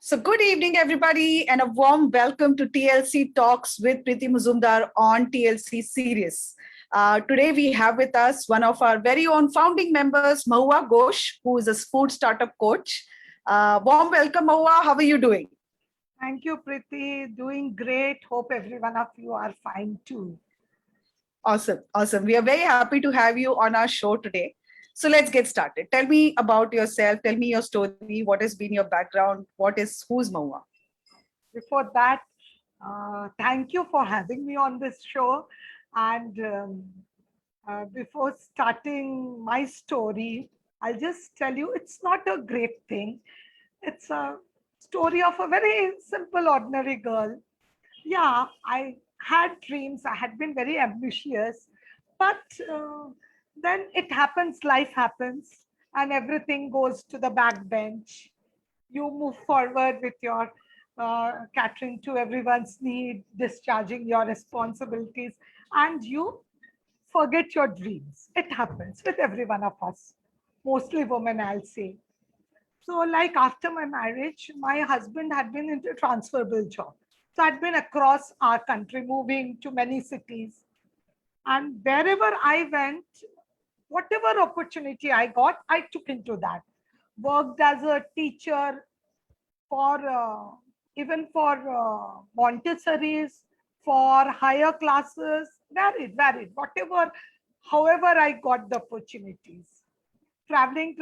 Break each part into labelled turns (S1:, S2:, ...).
S1: So good evening, everybody, and a warm welcome to TLC Talks with Preeti Muzumdar on TLC Sirius. Today we have with us one of our very own founding members, Mahua Ghosh, who is a food startup coach. Warm welcome, Mahua. How are you doing?
S2: Thank you, Preeti. Doing great. Hope every one of you are fine too.
S1: Awesome. We are very happy to have you on our show today. So let's get started. Tell me about yourself. Tell me your story. What has been your background? Who's Mahua?
S2: Before that, thank you for having me on this show. And before starting my story, I'll just tell you it's not a great thing. It's a story of a very simple, ordinary girl. Yeah, I had dreams. I had been very ambitious, but then it happens, life happens, and everything goes to the back bench. You move forward with your catering to everyone's need, discharging your responsibilities, and you forget your dreams. It happens with every one of us, mostly women, I'll say. So, like after my marriage, my husband had been into transferable job. So I'd been across our country, moving to many cities. And wherever I went, whatever opportunity I got, I took into that. Worked as a teacher for even for Montessori's, for higher classes, varied, whatever, however I got the opportunities. Traveling.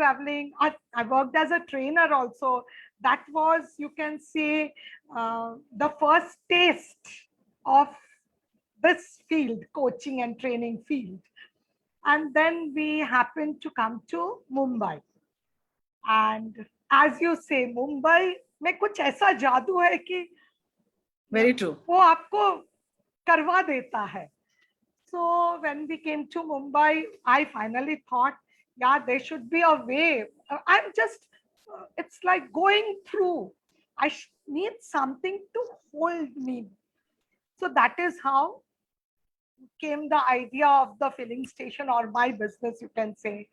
S2: I worked as a trainer also. That was, you can say, the first taste of this field, coaching and training field. And then we happened to come to Mumbai. And as you say, Mumbai में कुछ ऐसा जादू है कि
S1: Very true.
S2: वो आपको करवा देता है. So when we came to Mumbai, I finally thought, yeah, there should be a way. It's like going through. I need something to hold me. So that is how came the idea of the filling station, or my business, you can say.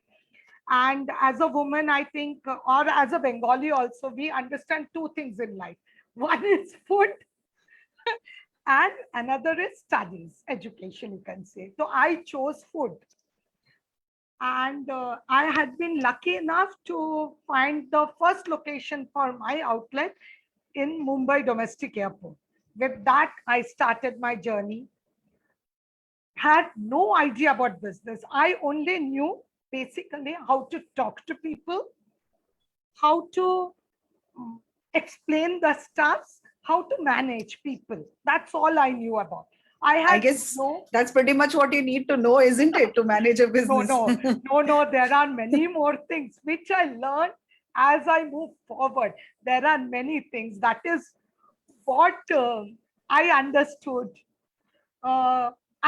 S2: And as a woman, I think, or as a Bengali also, we understand two things in life. One is food and another is studies, education, you can say. So I chose food. And I had been lucky enough to find the first location for my outlet in Mumbai Domestic Airport. With that, I started my journey. Had no idea about business. I only knew basically how to talk to people, how to explain the stuffs, how to manage people. That's all I knew about.
S1: I guess that's pretty much what you need to know, isn't it, to manage a business?
S2: No. There are many more things which I learned as I move forward. There are many things. That is what I understood.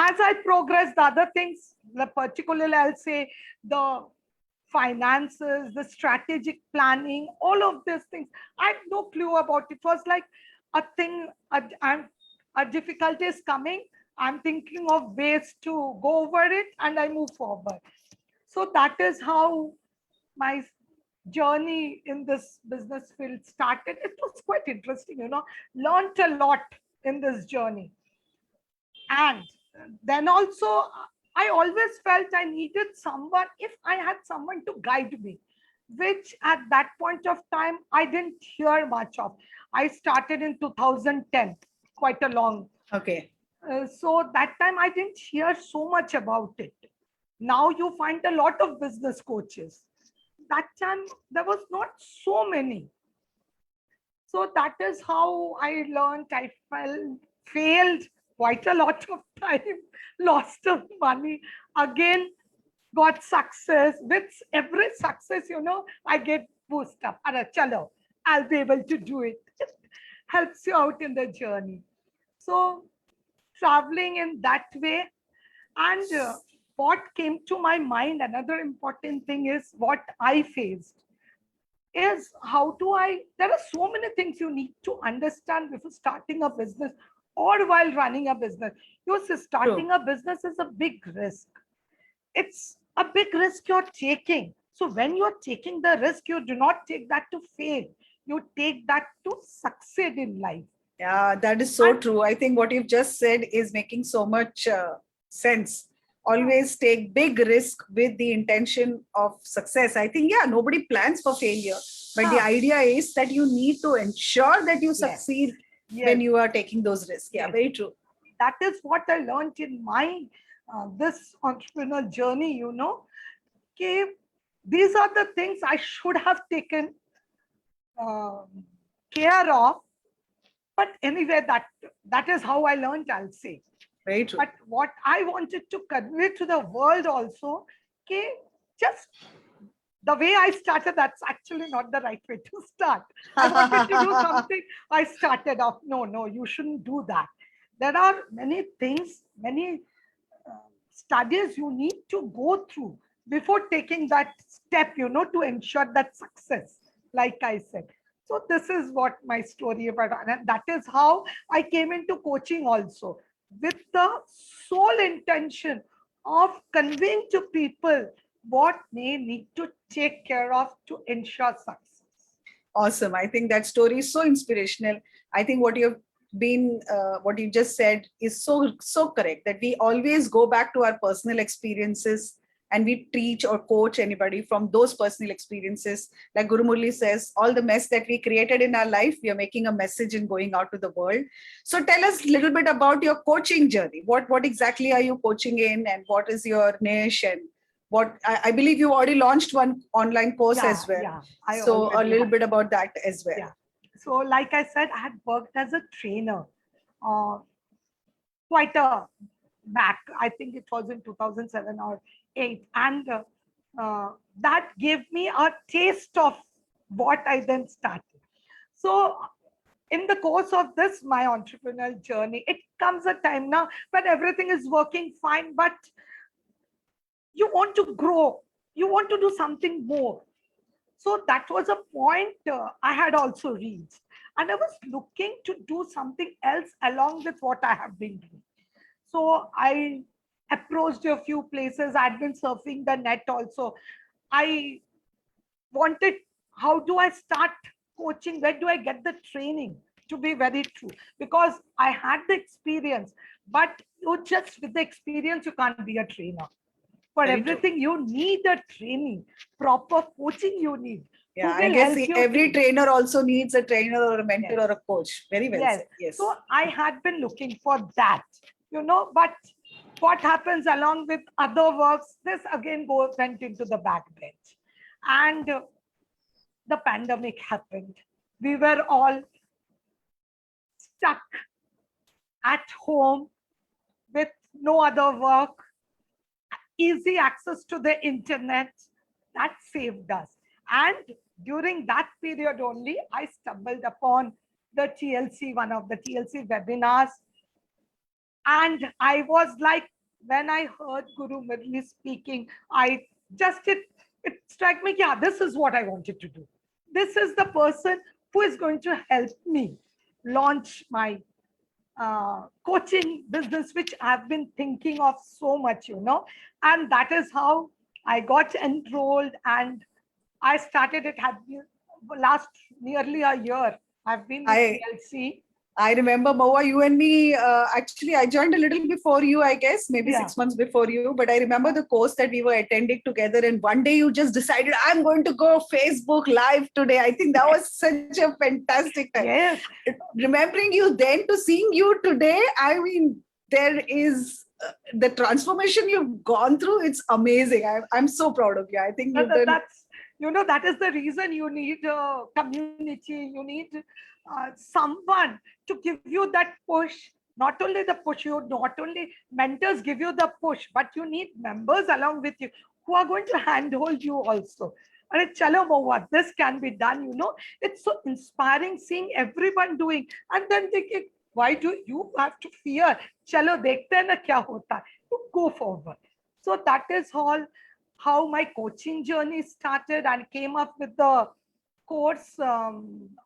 S2: As I progress, the other things, particularly I'll say the finances, the strategic planning, all of these things, I had no clue about. It was like a thing, a difficulty is coming, I'm thinking of ways to go over it, and I move forward. So that is how my journey in this business field started. It was quite interesting, learned a lot in this journey. And then also, I always felt I needed someone, if I had someone to guide me, which at that point of time, I didn't hear much of. I started in 2010, quite a long.
S1: Okay.
S2: So that time I didn't hear so much about it. Now you find a lot of business coaches. That time there was not so many. So that is how I learned. I failed quite a lot of time, lost of money, again got success. With every success, I get boost up. Chalo, I'll be able to do it. It helps you out in the journey. So traveling in that way. And what came to my mind, another important thing is what I faced is there are so many things you need to understand before starting a business or while running a business. Starting a business is a big risk. It's a big risk you're taking. So when you're taking the risk, you do not take that to fail. you take that to succeed in life.
S1: Yeah, that is so
S2: And-
S1: true. I think what you've just said is making so much sense. Always take big risk with the intention of success. I think, yeah, nobody plans for failure, but the idea is that you need to ensure that you succeed when you are taking those risks. Yeah, very true.
S2: That is what I learned in my this entrepreneurial journey. Okay, these are the things I should have taken care of. But anyway, that is how I learned, I'll say.
S1: Very true.
S2: But what I wanted to convey to the world also, okay, just the way I started, that's actually not the right way to start. I wanted to do something, I started off. No, you shouldn't do that. There are many things, many studies you need to go through before taking that step, to ensure that success, like I said. So this is what my story about, and that is how I came into coaching also, with the sole intention of conveying to people what they need to take care of to ensure success.
S1: Awesome. I think that story is so inspirational. I think what what you just said is so correct, that we always go back to our personal experiences and we teach or coach anybody from those personal experiences. Like Guru Murali says, all the mess that we created in our life, we are making a message and going out to the world. So tell us a little bit about your coaching journey. What exactly are you coaching in, and what is your niche, and what I believe you already launched one online course as well.
S2: Yeah,
S1: so a little bit about that as well.
S2: Yeah. So like I said, I had worked as a trainer quite a back. I think it was in 2007 or 8. And that gave me a taste of what I then started. So in the course of this, my entrepreneurial journey, it comes a time now when everything is working fine, but you want to grow, you want to do something more. So that was a point I had also reached. And I was looking to do something else along with what I have been doing. So I approached a few places. I'd been surfing the net also. I wanted, how do I start coaching? Where do I get the training? To be very true, because I had the experience, but you just with the experience, you can't be a trainer. For
S1: Very
S2: everything, you need a training, proper coaching you need.
S1: Yeah, I guess every trainer also needs a trainer or a mentor or a coach. Very well said. Yes.
S2: So I had been looking for that, but what happens along with other works, this again went into the backbench. And the pandemic happened. We were all stuck at home with no other work, easy access to the internet. That saved us. And during that period only, I stumbled upon the TLC, one of the TLC webinars. And I was like, when I heard Guru Murali speaking, I just, it struck me, yeah, this is what I wanted to do. This is the person who is going to help me launch my coaching business, which I've been thinking of so much, and that is how I got enrolled, and I started it. Had last nearly a year. I've been with TLC.
S1: I remember, Mahua, you and me, actually, I joined a little before you, I guess, maybe 6 months before you. But I remember the course that we were attending together. And one day you just decided, I'm going to go Facebook Live today. I think that was such a fantastic time.
S2: Yes.
S1: Remembering you then to seeing you today, I mean, there is the transformation you've gone through. It's amazing. I'm so proud of you. I think
S2: that's, that is the reason you need a community. You need someone to give you that push. Not only the push, not only mentors give you the push, but you need members along with you who are going to handhold you also. And chalo Mahua, this can be done, It's so inspiring seeing everyone doing, and then thinking, why do you have to fear? Chalo dekhte hain na kya hota. You go forward. So that is all how my coaching journey started, and came up with the course,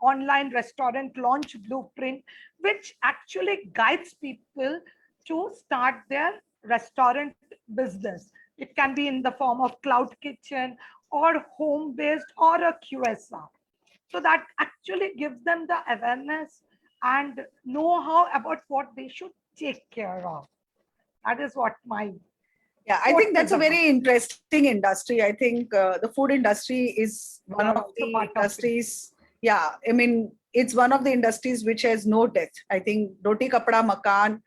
S2: online restaurant launch blueprint, which actually guides people to start their restaurant business. It can be in the form of cloud kitchen or home based or a QSR. So that actually gives them the awareness and know-how about what they should take care of. That is what my
S1: Yeah, I
S2: quote
S1: think that's
S2: is
S1: a
S2: about.
S1: very interesting industry. I think the food industry is one
S2: You're
S1: of
S2: also
S1: the
S2: part of it.
S1: industries. Yeah, I mean, it's one of the industries which has no death. I think roti, kapda, makan,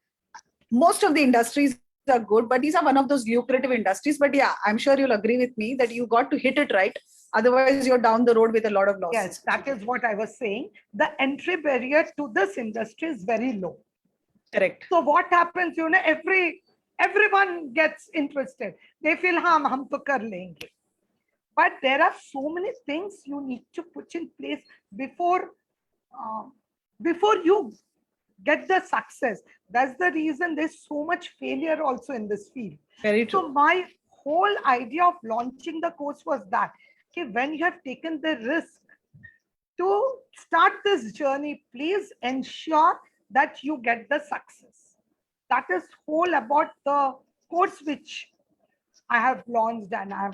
S1: most of the industries are good, but these are one of those lucrative industries. But yeah, I'm sure you'll agree with me that you got to hit it right. Otherwise, you're down the road with a lot of
S2: Yes,
S1: losses.
S2: that is what I was saying. The entry barrier to this industry is very low.
S1: Correct.
S2: So what happens, everyone gets interested. They feel, hum to kar lenge. But there are so many things you need to put in place before, uh, before you get the success. That's the reason there's so much failure also in this field.
S1: Very
S2: So
S1: true.
S2: my whole idea of launching the course was that, okay, when you have taken the risk to start this journey, please ensure that you get the success. That is whole about the course which I have launched and I'm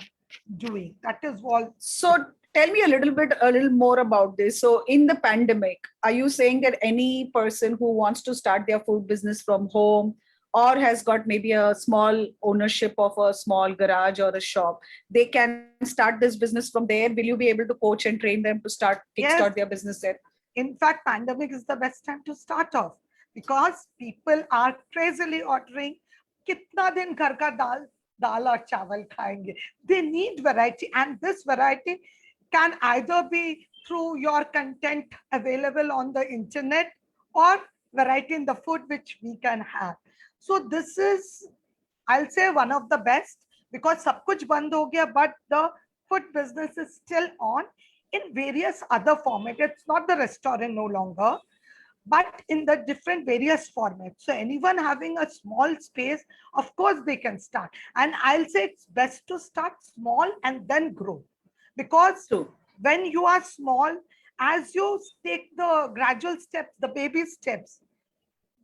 S2: doing. That is all.
S1: So tell me a little more about this. So in the pandemic, are you saying that any person who wants to start their food business from home or has got maybe a small ownership of a small garage or a shop, they can start this business from there? Will you be able to coach and train them to kickstart
S2: Yes,
S1: their business there?
S2: in fact, pandemic is the best time to start off because people are crazily ordering kitna din ghar ka dal or chawal khayenge. They need variety, and this variety can either be through your content available on the internet or variety in the food which we can have. So this is, I'll say, one of the best because sab kuch band ho gaya, but the food business is still on in various other formats. It's not the restaurant no longer, but in the different various formats. So anyone having a small space, of course they can start. And I'll say it's best to start small and then grow. Because
S1: True.
S2: when you are small, as you take the gradual steps, the baby steps,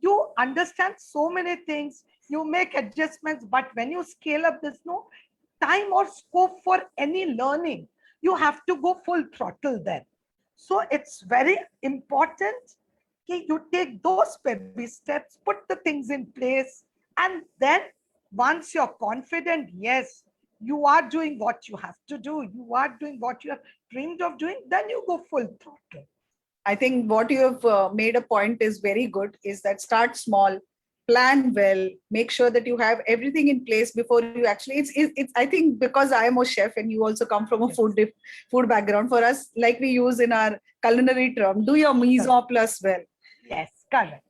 S2: you understand so many things, you make adjustments, but when you scale up, there's no time or scope for any learning. You have to go full throttle then. So it's very important that you take those baby steps, put the things in place, and then once you're confident, yes, you are doing what you have to do, you are doing what you have dreamed of doing, then you go full throttle.
S1: I think what you have made a point is very good, is that start small, plan well, make sure that you have everything in place before you actually, it's I think because I am a chef and you also come from a food background, for us, like we use in our culinary term, do your mise en place well.
S2: Yes, correct.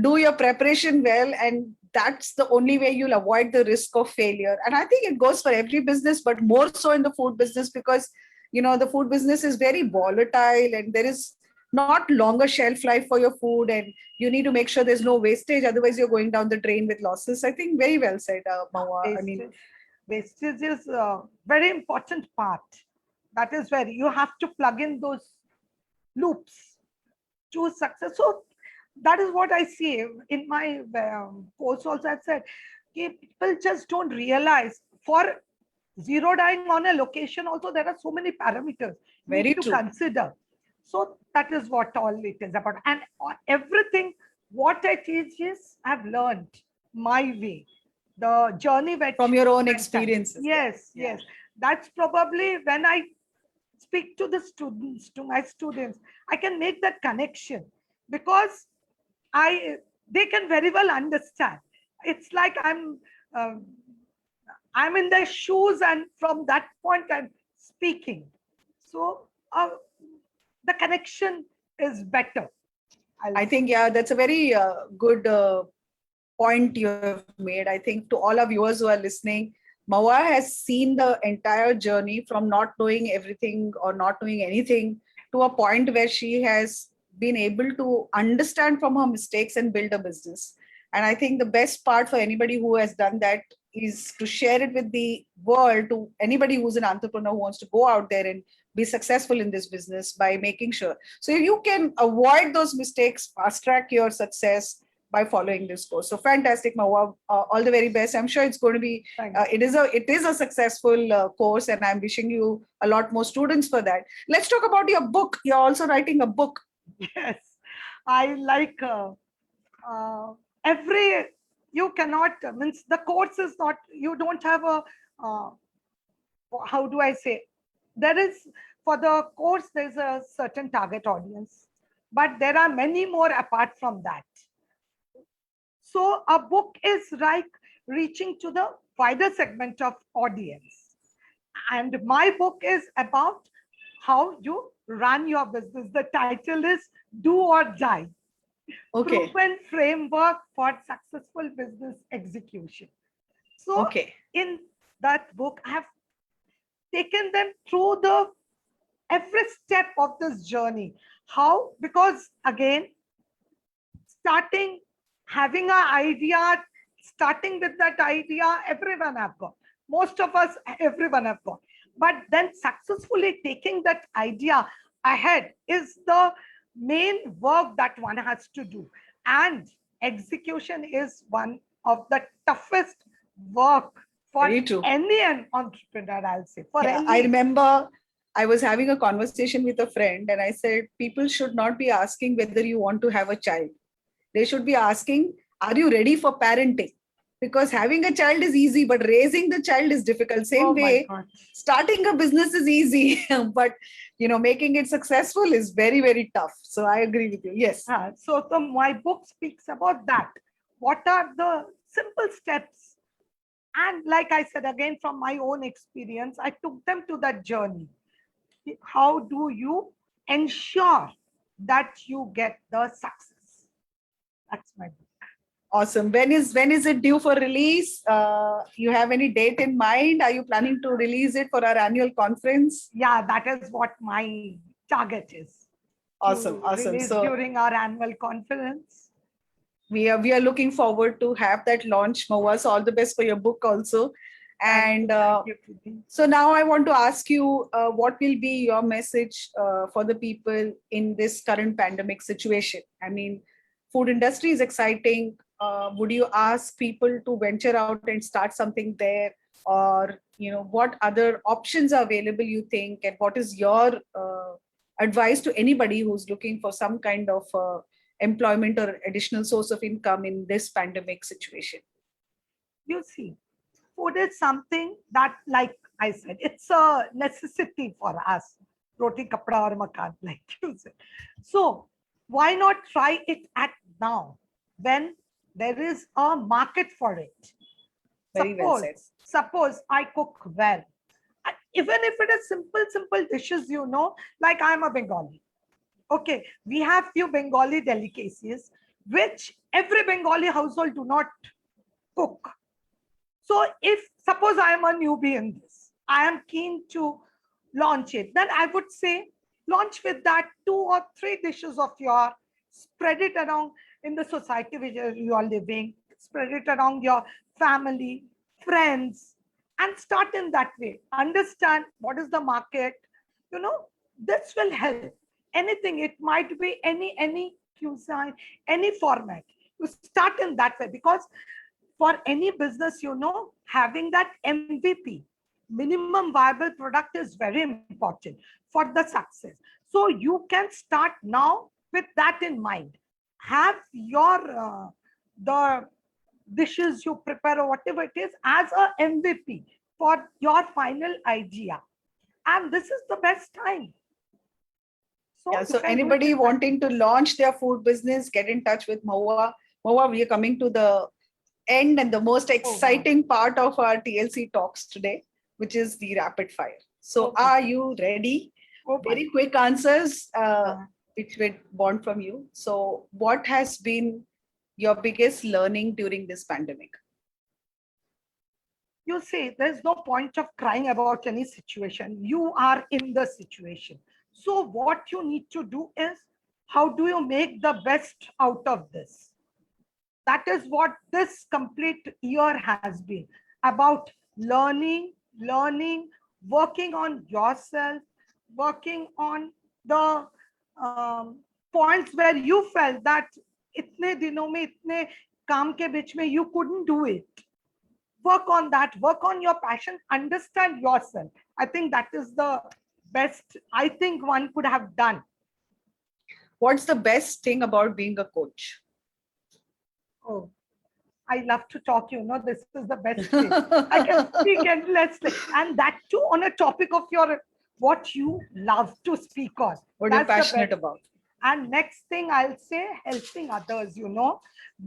S1: Do your preparation well, and that's the only way you'll avoid the risk of failure. And I think it goes for every business, but more so in the food business, because the food business is very volatile and there is not longer shelf life for your food, and you need to make sure there's no wastage, otherwise you're going down the drain with losses. I think very well said, Mahua. I mean,
S2: Wastage is a very important part. That is where you have to plug in those loops to success. So that is what I see in my course also. I've said, okay, people just don't realize for zero dying on a location also, there are so many parameters you
S1: very
S2: need to
S1: true.
S2: consider. So that is what all it is about. And everything, what I teach is I've learned my way. The journey which
S1: From your own
S2: went on.
S1: experiences.
S2: Yes, yes. That's probably when I speak to the students, to my students, I can make that connection because they can very well understand. It's like um, I'm in their shoes, and from that point I'm speaking. So the connection is better.
S1: I think, yeah, that's a very good point you have made. I think to all our viewers who are listening, Mahua has seen the entire journey from not knowing everything or not knowing anything to a point where she has been able to understand from her mistakes and build a business. And I think the best part for anybody who has done that is to share it with the world, to anybody who's an entrepreneur who wants to go out there and be successful in this business, by making sure. So if you can avoid those mistakes, fast track your success by following this course. So fantastic, Mahua. All the very best. I'm sure it's going to be, it is a successful course, and I'm wishing you a lot more students for that. Let's talk about your book. You're also writing a book.
S2: Yes, I like every, you cannot, means the course is not, you don't have a, how do I say, there is, for the course, there's a certain target audience, but there are many more apart from that. So a book is like reaching to the wider segment of audience. And my book is about how you run your business. The title is Do or Die.
S1: Okay.
S2: Proven framework for successful business execution. So in that book, I have taken them through the every step of this journey. How? Because again, starting, having an idea, starting with that idea, everyone have got. Most of us, everyone have got. But then successfully taking that idea ahead is the main work that one has to do. And execution is one of the toughest work for any entrepreneur, I'll say. For any.
S1: I remember I was having a conversation with a friend and I said, people should not be asking whether you want to have a child. They should be asking, are you ready for parenting? Because having a child is easy, but raising the child is difficult. Same way, starting a business is easy, but making it successful is very, very tough. So I agree with you. Yes.
S2: So my book speaks about that. What are the simple steps? And like I said, again, from my own experience, I took them to that journey. How do you ensure that you get the success? That's my book.
S1: Awesome. When is it due for release? You have any date in mind? Are you planning to release it for our annual conference?
S2: Yeah, that is what my target is.
S1: Awesome.
S2: So during our annual conference.
S1: We are looking forward to have that launch, Mahua. So all the best for your book also. And so now I want to ask you, what will be your message for the people in this current pandemic situation? I mean, food industry is exciting. Would you ask people to venture out and start something there? Or, what other options are available, you think? And what is your advice to anybody who's looking for some kind of employment or additional source of income in this pandemic situation?
S2: You see, food is something that, like I said, it's a necessity for us. Roti, kapda or makan, like you said. So why not try it at now when there is a market for it? Suppose I cook well. Even if it is simple dishes, like I'm a Bengali. Okay, we have few Bengali delicacies which every Bengali household do not cook. So if suppose I am a newbie in this, I am keen to launch it, then I would say launch with that 2 or 3 dishes of yours, spread it around in the society where you are living, spread it around your family, friends, and start in that way. Understand what is the market. This will help. Anything, it might be any cuisine, any format. You start in that way, because for any business, having that MVP, minimum viable product, is very important for the success. So you can start now with that in mind. Have your the dishes you prepare or whatever it is as a MVP for your final idea. And this is the best time.
S1: So anybody wanting to launch their food business, get in touch with Mahua. Mahua, we are coming to the end and the most exciting part of our TLC talks today, which is the rapid fire. So are you ready? Very quick answers, which we want from you. So what has been your biggest learning during this pandemic?
S2: You see, there's no point of crying about any situation. You are in the situation. So what you need to do is, how do you make the best out of this? That is what this complete year has been about: learning, working on yourself, working on the points where you felt that itne dinon mein, itne kaam ke beech mein, you couldn't do it. Work on that, work on your passion, understand yourself. I think that is the best I think one could have done.
S1: What's the best thing about being a coach?
S2: Oh, I love to talk, this is the best way. I can speak endlessly. And that too on a topic of what you love to speak on.
S1: What you're
S2: That's the
S1: passionate
S2: best.
S1: about.
S2: And next thing I'll say, helping others,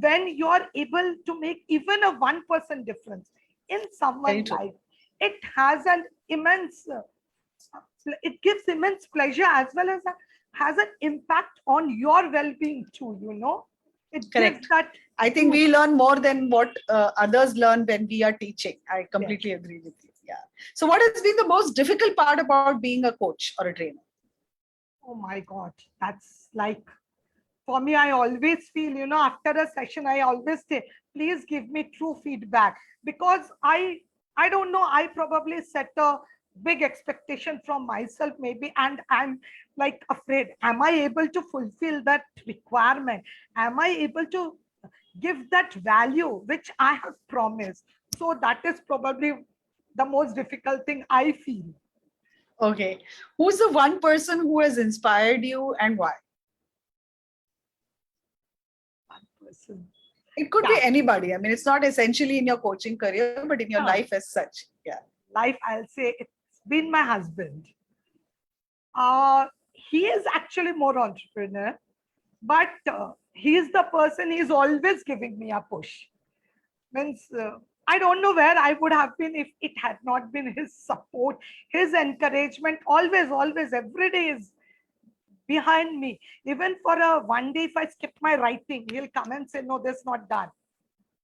S2: when you're able to make even a 1% difference in someone's life, it has an immense, it gives immense pleasure as well as has an impact on your well-being too, It
S1: Correct.
S2: gives that.
S1: I think we learn more than what others learn when we are teaching. I completely agree with you. Yeah. So what has been the most difficult part about being a coach or a trainer?
S2: Oh my God, that's like, for me, I always feel, after a session, I always say, please give me true feedback, because I don't know, I probably set a big expectation from myself maybe, and I'm like afraid, am I able to fulfill that requirement? Am I able to give that value which I have promised? So that is probably the most difficult thing I feel.
S1: Okay. Who's the one person who has inspired you and why?
S2: One person.
S1: It could be anybody. I mean, it's not essentially in your coaching career, but in your life as such. Yeah.
S2: Life, I'll say it's been my husband. He is actually more entrepreneur, but he is the person, he's always giving me a push. Means I don't know where I would have been if it had not been his support, his encouragement. Always, every day is behind me. Even for one day, if I skip my writing, he'll come and say, no, this is not done.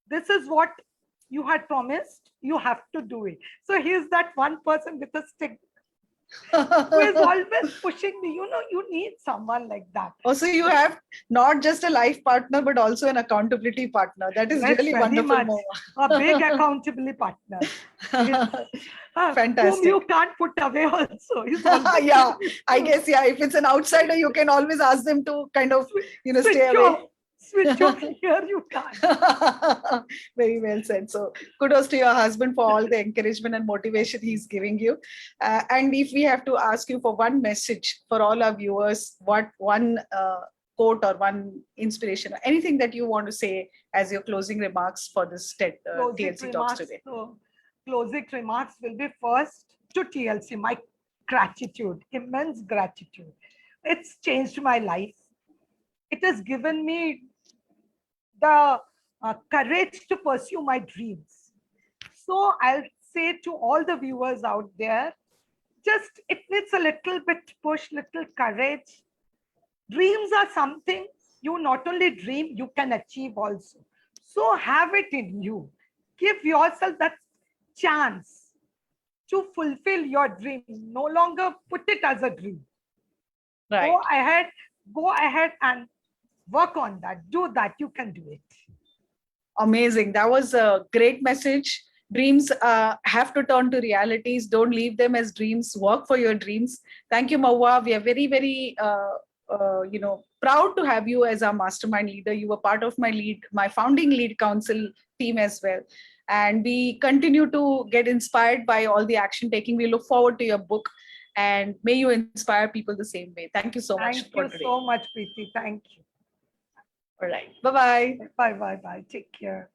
S2: This is what you had promised. You have to do it. So he's that one person with a stick who is always pushing me. You need someone like that.
S1: Also, you have not just a life partner, but also an accountability partner. That is really wonderful.
S2: Much. A big accountability partner.
S1: Fantastic.
S2: Whom you can't put away also.
S1: Yeah, I guess, yeah. If it's an outsider, you can always ask them to kind of, stay away.
S2: Switch off here, you can't.
S1: Very well said. So kudos to your husband for all the encouragement and motivation he's giving you. And if we have to ask you for one message for all our viewers, what one quote or one inspiration, or anything that you want to say as your closing remarks for this TLC Talks today?
S2: So, closing remarks will be first to TLC, my gratitude, immense gratitude. It's changed my life. It has given me the courage to pursue my dreams. So I'll say to all the viewers out there, just it needs a little bit push, little courage. Dreams are something you not only dream, you can achieve also. So have it in you. Give yourself that chance to fulfill your dream. No longer put it as a dream.
S1: Right.
S2: Go ahead and work on that. Do that. You can do it.
S1: Amazing. That was a great message. Dreams have to turn to realities. Don't leave them as dreams. Work for your dreams. Thank you, Mahua. We are very, very, proud to have you as our mastermind leader. You were part of my founding lead council team as well. And we continue to get inspired by all the action taking. We look forward to your book. And may you inspire people the same way. Thank you so much.
S2: Thank you so much, Preeti. Thank you.
S1: All right. Bye-bye.
S2: Bye. Take care.